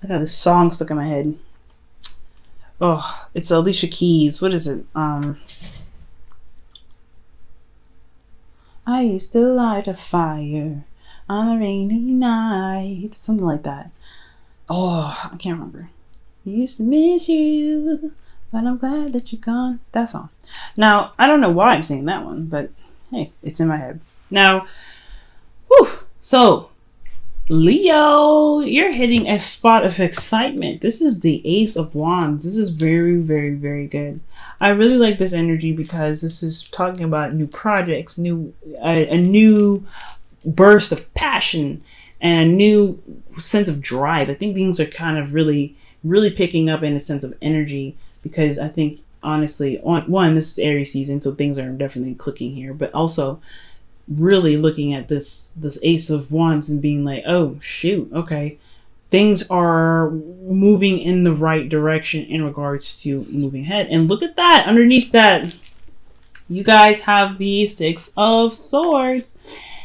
I got this song stuck in my head. Oh, it's Alicia Keys. What is it? I used to light a fire on a rainy night. Something like that. Oh, I can't remember. I used to miss you, but I'm glad that you're gone. That song. Now, I don't know why I'm singing that one, but hey, it's in my head. Now, whew, so Leo, you're hitting a spot of excitement. This is the Ace of Wands. This is very, very, very good. I really like this energy because this is talking about new projects, a new burst of passion, and a new sense of drive. I think things are kind of really, really picking up in a sense of energy because I think honestly, this is Aries season, so things are definitely clicking here, but also really looking at this Ace of Wands and being like, oh shoot, okay, things are moving in the right direction in regards to moving ahead. And look at that, underneath that, you guys have the Six of Swords.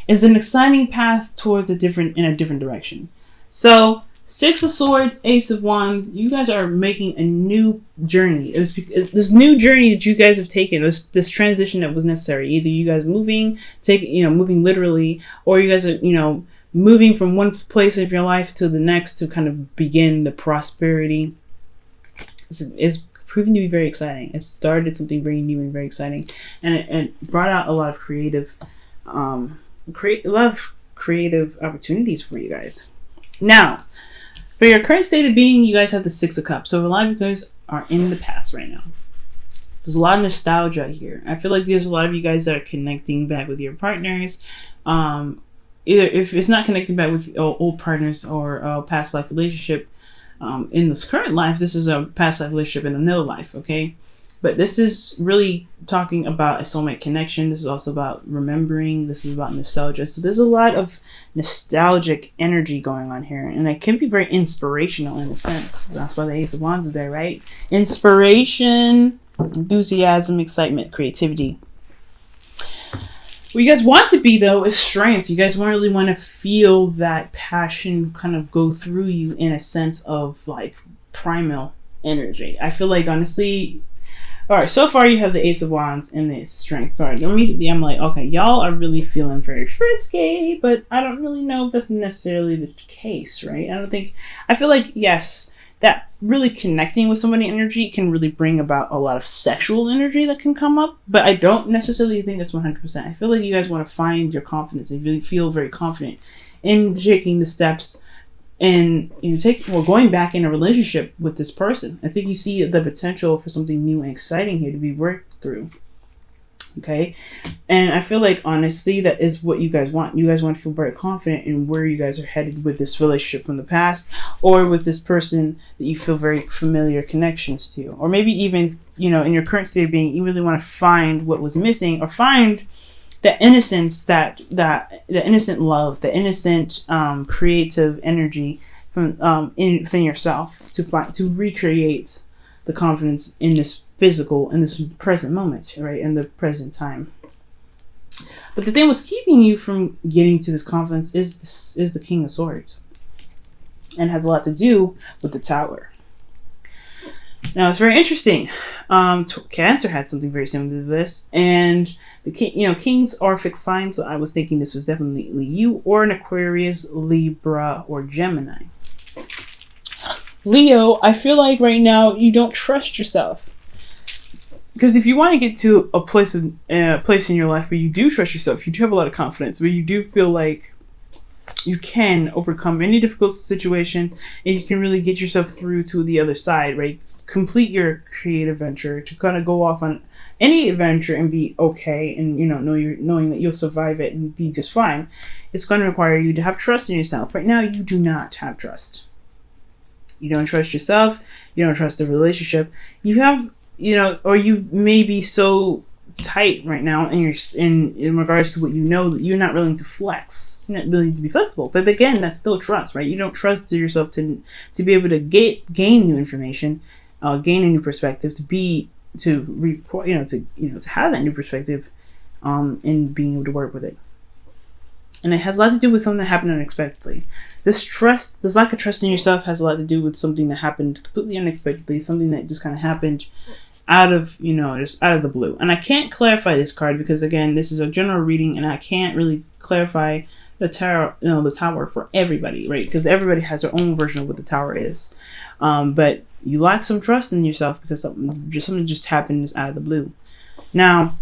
It's an exciting path towards in a different direction. So Six of Swords, Ace of Wands, you guys are making a new journey. This new journey that you guys have taken, this transition that was necessary. Either you guys moving literally, or you guys are, moving from one place of your life to the next to kind of begin the prosperity. It's proving to be very exciting. It started something very new and very exciting, and it brought out a lot of creative opportunities for you guys. Now, for your current state of being, you guys have the Six of Cups. So a lot of you guys are in the past right now. There's a lot of nostalgia here. I feel like there's a lot of you guys that are connecting back with your partners. Either if it's not connecting back with old partners or a past life relationship, in this current life, this is a past life relationship in another life, okay? But this is really talking about a soulmate connection. This is also about remembering. This is about nostalgia. So there's a lot of nostalgic energy going on here. And it can be very inspirational in a sense. That's why the Ace of Wands is there, right? Inspiration, enthusiasm, excitement, creativity. What you guys want to be, though, is strength. You guys really want to feel that passion kind of go through you in a sense of like primal energy. I feel like, honestly, all right, so far you have the Ace of Wands and the Strength card. Immediately I'm like, okay, y'all are really feeling very frisky, but I don't really know if that's necessarily the case, right? I feel like, yes, that really connecting with somebody energy can really bring about a lot of sexual energy that can come up, but I don't necessarily think that's 100%. I feel like you guys want to find your confidence and really feel very confident in taking the steps and going back in a relationship with this person. I think you see the potential for something new and exciting here to be worked through. Okay, and I feel like honestly that is what you guys want. You guys want to feel very confident in where you guys are headed with this relationship from the past, or with this person that you feel very familiar connections to, or maybe even in your current state of being, you really want to find what was missing, or find the innocence, the innocent love, the innocent creative energy from within yourself to recreate the confidence in this present moment, right, in the present time. But the thing what's keeping you from getting to this confidence is the King of Swords, and has a lot to do with the Tower. Now it's very interesting. Cancer had something very similar to this, and the kings are fixed signs. So I was thinking this was definitely you, or an Aquarius, Libra, or Gemini. Leo, I feel like right now you don't trust yourself, because if you want to get to a place in your life where you do trust yourself, you do have a lot of confidence, where you do feel like you can overcome any difficult situation, and you can really get yourself through to the other side, right? Complete your creative venture, to kind of go off on any adventure and be okay, and knowing that you'll survive it and be just fine. It's going to require you to have trust in yourself. Right now, you do not have trust. You don't trust yourself. You don't trust the relationship. You have, or you may be so tight right now in regards to what that you're not willing to flex. You're not willing to be flexible. But again, that's still trust, right? You don't trust yourself to be able to gain new information, gain a new perspective, to have that new perspective, and being able to work with it. And it has a lot to do with something that happened unexpectedly. This lack of trust in yourself has a lot to do with something that happened completely unexpectedly, something that just kind of happened out of, just out of the blue. And I can't clarify this card because, again, this is a general reading and I can't really clarify the tower for everybody, right? Because everybody has their own version of what the tower is. But you lack some trust in yourself because something just happened out of the blue. Now,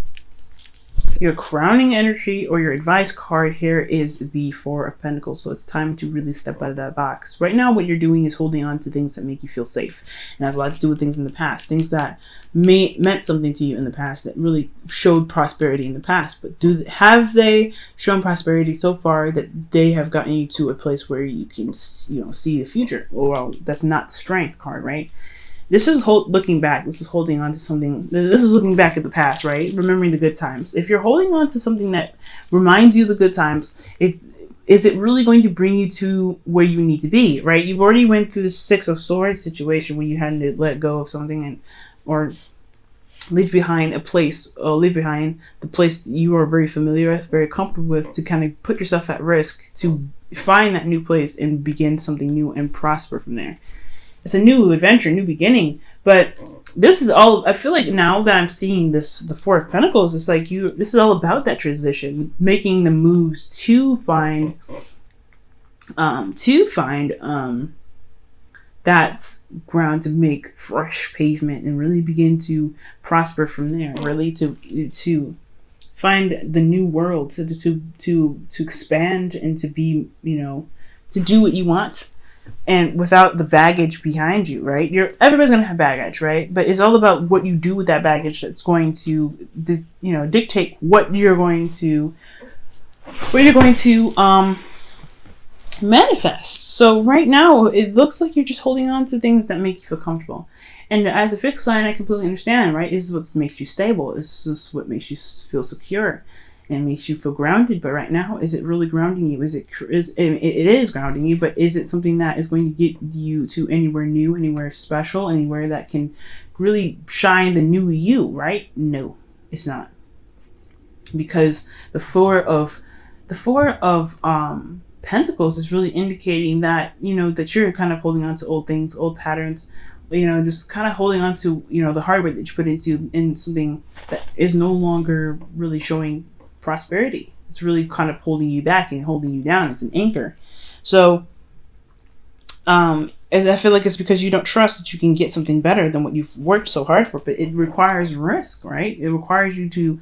your crowning energy or your advice card here is the Four of Pentacles. So it's time to really step out of that box. Right now, what you're doing is holding on to things that make you feel safe. And has a lot to do with things in the past. Things that meant something to you in the past, that really showed prosperity in the past. But have they shown prosperity so far that they have gotten you to a place where you can, see the future? Well, that's not the Strength card, right? This is looking back. This is holding on to something. This is looking back at the past, right? Remembering the good times. If you're holding on to something that reminds you of the good times, is it really going to bring you to where you need to be, right? You've already went through the Six of Swords situation where you had to let go of something or leave behind a place, or leave behind the place that you are very familiar with, very comfortable with, to kind of put yourself at risk to find that new place and begin something new and prosper from there. It's a new adventure, new beginning. But this is all, I feel like now that I'm seeing the Four of Pentacles, it's like this is all about that transition, making the moves to find that ground, to make fresh pavement and really begin to prosper from there, really to find the new world, to expand and to be, to do what you want. And without the baggage behind you, right? Everybody's gonna have baggage, right? But it's all about what you do with that baggage that's going to, dictate what you're going to manifest. So right now, it looks like you're just holding on to things that make you feel comfortable. And as a fixed sign, I completely understand, right? This is what makes you stable. This is what makes you feel secure and makes you feel grounded. But right now, is it really grounding you? It is grounding you, but is it something that is going to get you to anywhere new, anywhere special, anywhere that can really shine the new you, right? No, it's not. Because the Four of Pentacles is really indicating that, that you're kind of holding on to old things, old patterns, just kind of holding on to, the hard work that you put in something that is no longer really showing prosperity. It's really kind of holding you back and holding you down. It's an anchor. So as I feel like it's because you don't trust that you can get something better than what you've worked so hard for. But it requires risk, right? It requires you to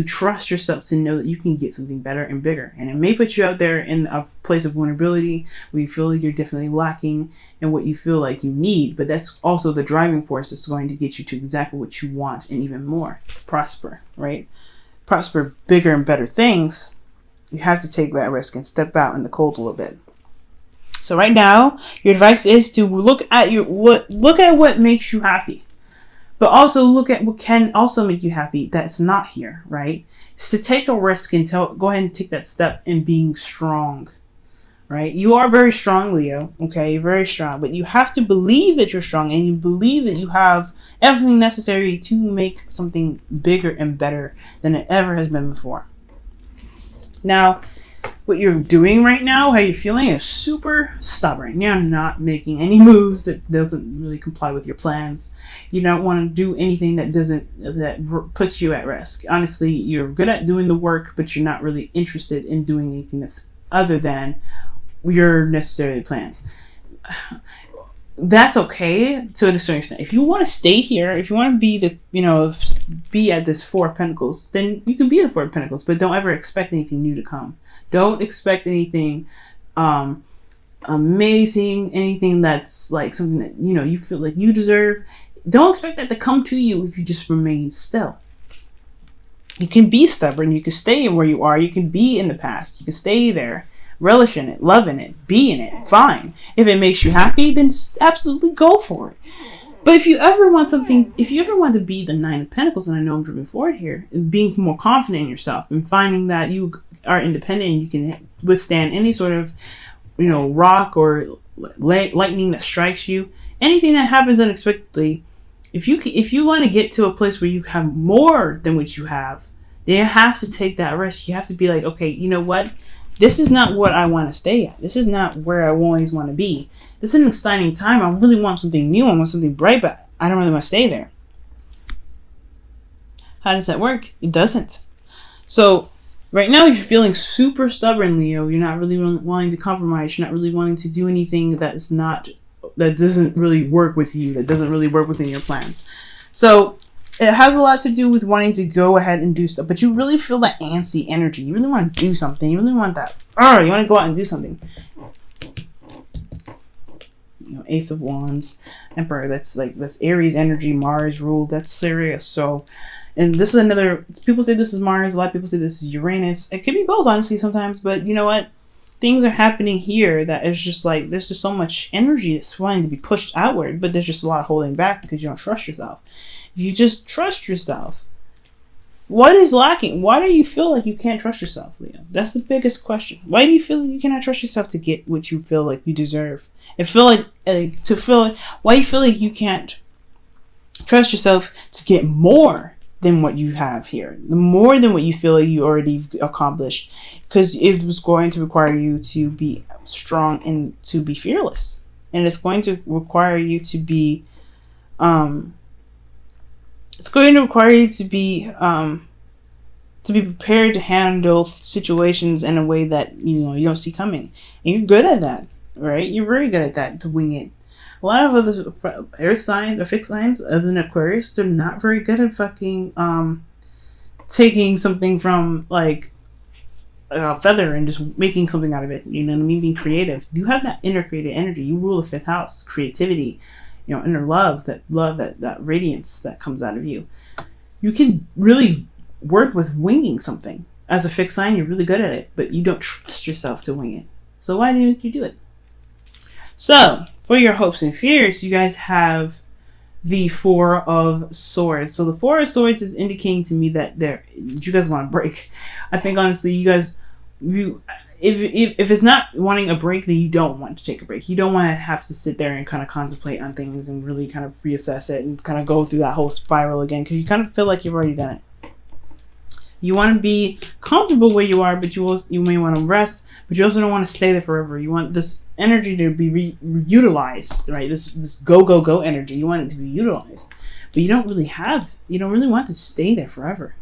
trust yourself, to know that you can get something better and bigger. And it may put you out there in a place of vulnerability where you feel like you're definitely lacking in what you feel like you need. But that's also the driving force that's going to get you to exactly what you want and even more. Prosper, right? Prosper bigger and better things. You have to take that risk and step out in the cold a little bit. So right now, your advice is to look at what makes you happy, but also look at what can also make you happy that's not here, right? It's to take a risk and go ahead and take that step in being strong, right? You are very strong, Leo, okay? You're very strong, but you have to believe that you're strong and you believe that you have everything necessary to make something bigger and better than it ever has been before. Now, what you're doing right now, how you're feeling, is super stubborn. You're not making any moves that doesn't really comply with your plans. You don't want to do anything that puts you at risk. Honestly, you're good at doing the work, but you're not really interested in doing anything that's other than your necessary plans. That's okay to a certain extent. If you want to stay here, if you want to be be at this Four of Pentacles, then you can be the Four of Pentacles, but don't ever expect anything new to come. Don't expect anything amazing, anything that's like something that, you feel like you deserve. Don't expect that to come to you if you just remain still. You can be stubborn. You can stay where you are. You can be in the past. You can stay there. Relish in it, love in it, be in it, fine. If it makes you happy, then just absolutely go for it. But if you ever want to be the Nine of Pentacles, and I know I'm moving forward here, and being more confident in yourself and finding that you are independent and you can withstand any sort of, rock or lightning that strikes you, anything that happens unexpectedly, if you want to get to a place where you have more than what you have, then you have to take that risk. You have to be like, okay, you know what? this is not what I want to stay at. This is not where I always want to be. This is an exciting time. I really want something new. I want something bright, but I don't really want to stay there. How does that work? It doesn't. So right now you're feeling super stubborn, Leo. You're not really wanting to compromise. You're not really wanting to do anything that doesn't really work with you, that doesn't really work within your plans. So it has a lot to do with wanting to go ahead and do stuff, but you really feel that antsy energy. You really want to do something. You really want that. You want to go out and do something. Ace of Wands, Emperor. That's Aries energy, Mars ruled. That's serious. So. And this is another, people say this is Mars, a lot of people say this is Uranus. It could be both, honestly, sometimes, but you know what? Things are happening here that is just there's just so much energy that's wanting to be pushed outward, but there's just a lot of holding back because you don't trust yourself. If you just trust yourself, what is lacking? Why do you feel like you can't trust yourself, Leo? That's the biggest question. Why do you feel like you cannot trust yourself to get what you feel like you deserve? Why do you feel like you can't trust yourself to get more than what you have here, more than what you feel like you already accomplished, because it was going to require you to be strong and to be fearless, and it's going to require you to be prepared to handle situations in a way that you don't see coming, and you're good at that, right? You're very good at that, to wing it. A lot of other earth signs or fixed signs other than Aquarius, they're not very good at fucking taking something from a feather and just making something out of it. You know what I mean? Being creative. You have that inner creative energy. You rule the 5th house, creativity, inner love, that radiance that comes out of you. You can really work with winging something. As a fixed sign, you're really good at it, but you don't trust yourself to wing it. So why didn't you do it? So, for your hopes and fears, you guys have the 4 of Swords. So the 4 of Swords is indicating to me that you guys want a break. I think honestly, you guys, if it's not wanting a break, then you don't want to take a break. You don't want to have to sit there and kind of contemplate on things and really kind of reassess it and kind of go through that whole spiral again, because you kind of feel like you've already done it. You want to be comfortable where you are, but you may want to rest, but you also don't want to stay there forever. You want this energy to be utilized, right? This go energy. You want it to be utilized, but you don't really want to stay there forever.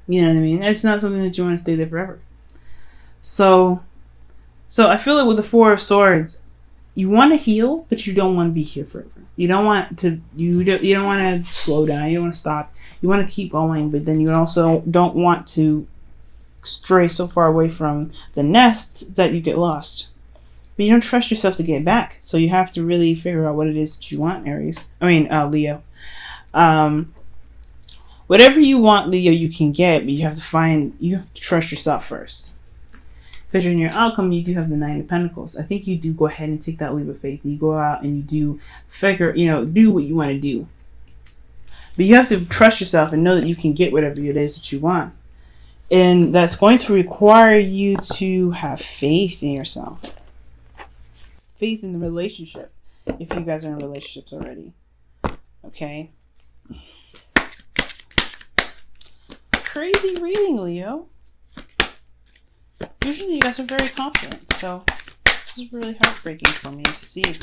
You know what I mean? It's not something that you want to stay there forever. So I feel like with the 4 of Swords, you want to heal, but you don't want to be here forever. You don't want to slow down. You don't want to stop. You want to keep going, but then you also don't want to stray so far away from the nest that you get lost. But you don't trust yourself to get back. So you have to really figure out what it is that you want, Leo. Whatever you want, Leo, you can get, but you have to trust yourself first. Because in your outcome, you do have the 9 of Pentacles. I think you do go ahead and take that leap of faith. You go out and you do do what you want to do. But you have to trust yourself and know that you can get whatever it is that you want. And that's going to require you to have faith in yourself. Faith in the relationship. If you guys are in relationships already. Okay? Crazy reading, Leo. Usually you guys are very confident. So this is really heartbreaking for me to see.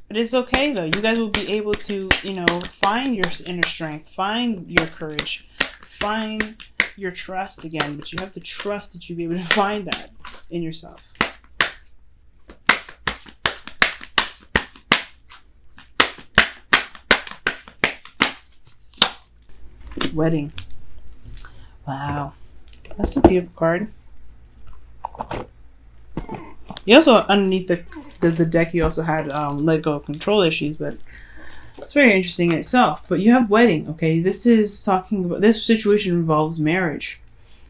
But it's okay though. You guys will be able to, find your inner strength, find your courage, find your trust again. But you have to trust that you'll be able to find that in yourself. Wedding. Wow. That's a beautiful card. You also, underneath the deck, you also had let go of control issues, but it's very interesting in itself. But you have wedding, okay? This situation involves marriage.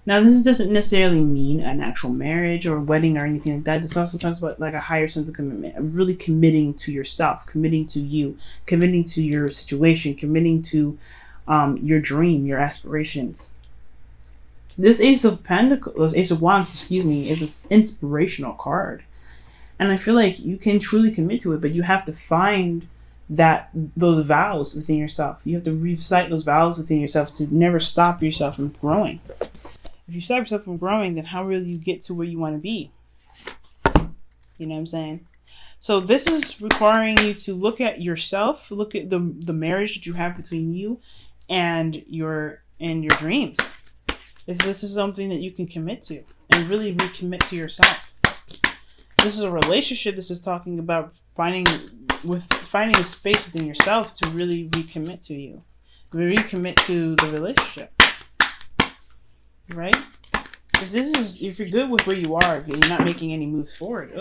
Now, this doesn't necessarily mean an actual marriage or wedding or anything like that. This also talks about a higher sense of commitment, really committing to yourself, committing to you, committing to your situation, committing to your dream, your aspirations. This Ace of Wands, is an inspirational card. And I feel like you can truly commit to it, but you have to find those vows within yourself. You have to recite those vows within yourself to never stop yourself from growing. If you stop yourself from growing, then how will you get to where you want to be? You know what I'm saying? So this is requiring you to look at yourself, look at the marriage that you have between you and your dreams. If this is something that you can commit to and really recommit to yourself. This is a relationship. This is talking about finding a space within yourself to really recommit to you. Recommit to the relationship. Right? If you're good with where you are, if you're not making any moves forward,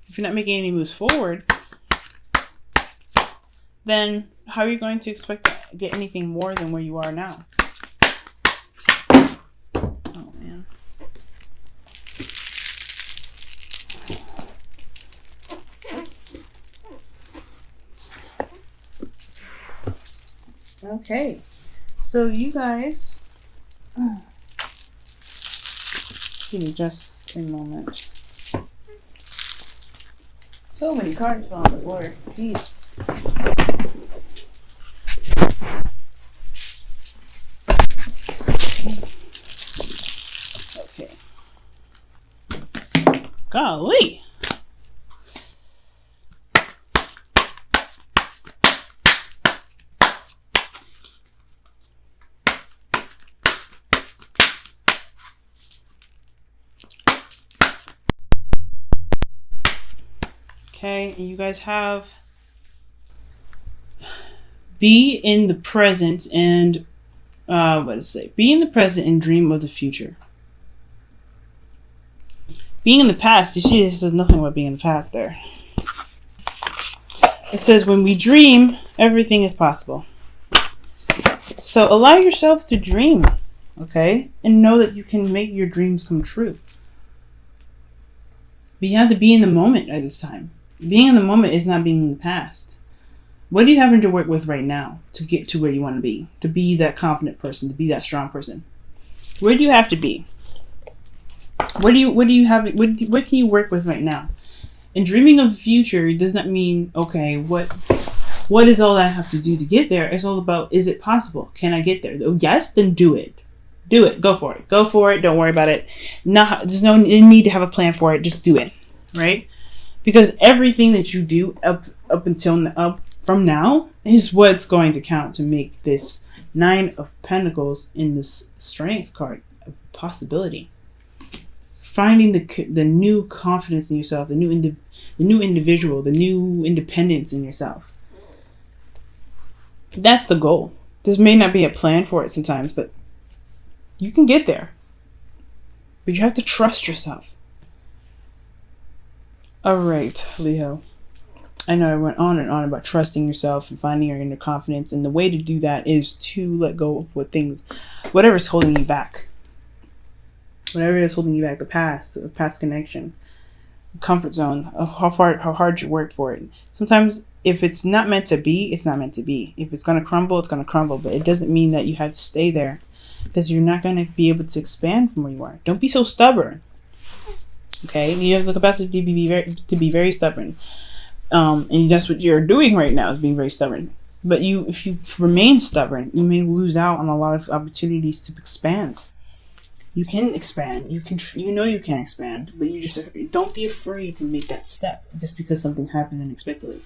if you're not making any moves forward, then how are you going to expect to get anything more than where you are now? Oh, man. Okay. So you guys... Give me just a moment. So many cards fell on the floor. Jeez. Okay. Golly. Okay, and you guys have be in the present and what does it say? Be in the present and dream of the future. Being in the past, you see, this says nothing about being in the past there. It says when we dream, everything is possible. So allow yourself to dream, okay? And know that you can make your dreams come true. But you have to be in the moment at this time. Being in the moment is not being in the past. What do you have to work with right now to get to where you want to be that confident person, to be that strong person? Where do you have to be? What can you work with right now? And dreaming of the future does not mean, okay, what is all I have to do to get there? It's all about, is it possible? Can I get there? Oh, yes, then do it. Do it. Go for it. Go for it. Don't worry about it. There's no need to have a plan for it. Just do it. Right? Because everything that you do up from now is what's going to count to make this Nine of Pentacles in this Strength card a possibility. Finding the new confidence in yourself, the new individual, the new independence in yourself. That's the goal. There may not be a plan for it sometimes, but you can get there. But you have to trust yourself. Alright, Leo. I know I went on and on about trusting yourself and finding your inner confidence, and the way to do that is to let go of whatever's holding you back. Whatever is holding you back, the past connection, the comfort zone, how hard you worked for it. Sometimes if it's not meant to be, it's not meant to be. If it's going to crumble, it's going to crumble, but it doesn't mean that you have to stay there, because you're not going to be able to expand from where you are. Don't be so stubborn. Okay, you have the capacity to be very stubborn, and that's what you're doing right now, is being very stubborn. But if you remain stubborn, you may lose out on a lot of opportunities to expand. You can expand. You can expand, but you just don't be afraid to make that step just because something happened unexpectedly.